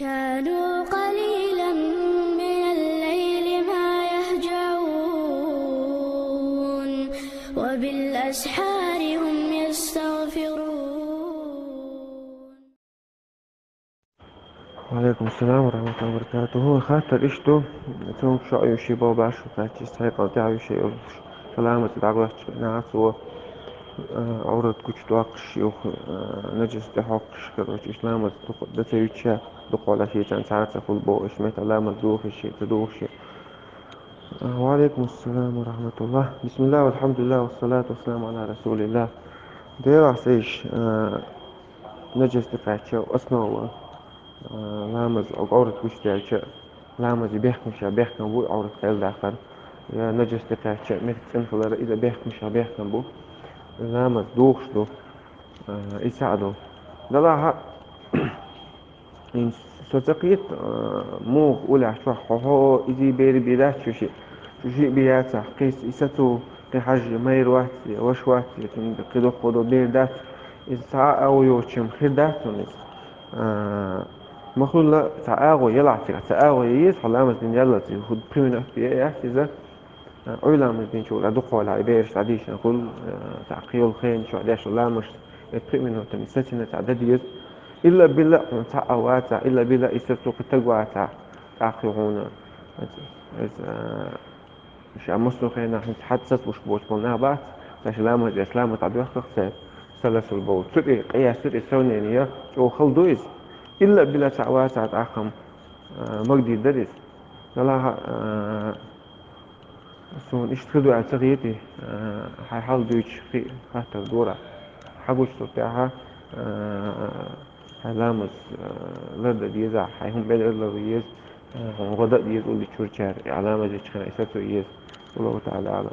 كانوا قليلا من الليل ما يهجعون وبالأسحار هم يستغفرون. وعليكم السلام ورحمة الله وبركاته. خاطر إشتو توم شو أي شيء بابا شو كاتي استحق أو شيء سلامة دعوة ناس و عورت كوش تواقش يوخ نجس تحقش كروش إسلام ده يتشا دق على شيء كان ساعات فول بو إسمه علامة دوخ شيء تدوخ شيء. وعليكم السلام ورحمة الله. بسم الله والحمد لله والصلاة والسلام على رسول الله. دير عسيش نجس تفاحشة وأسمع لامز أو عورت كوش تاعشة لامز بيحكم بو عورت خيل داخل يا نجس تفاحشة مثل سنفلر إذا بيحكم بو لامز دوخش دو يساعدو دلاها إن سوتقيت مو أولى شو هو إذا بيرات شو شيء بياتا قيس إساتو قحج مير واتي وش واتي تم قدو قدو بيردات إساء أو يوشم خداتونس مخلو لا تعاغو يلعتي تعاغو ييس حلامة من يلتي خد بريمنا في إذا علامة بين شو أدق ولا عبيرش تعديش نقول تعقيل خين شو عداش علامة بريمنا تمسكنا تعدديز إلا بلا تعواتا إلا بلا إستوك تقواتا تعقيهونا مش أمسلو خينا نتحدث وش بوش قلنا بعد فشلامة الإسلام تعبير خصيص سلس البوت سري قياس سري سونينيا شو خلدويس إلا بلا تعواتا تعقم مقدي درس لها سون اشتغلوا على تغييري حيحاول دويتش في خاطر دورة حقوش تاعها حلامس لدى ديزا حيهم بين الله ويز غداء ديز واللي تشورشار علامة جيش خنا إساتو يز والله تعالى أعلم.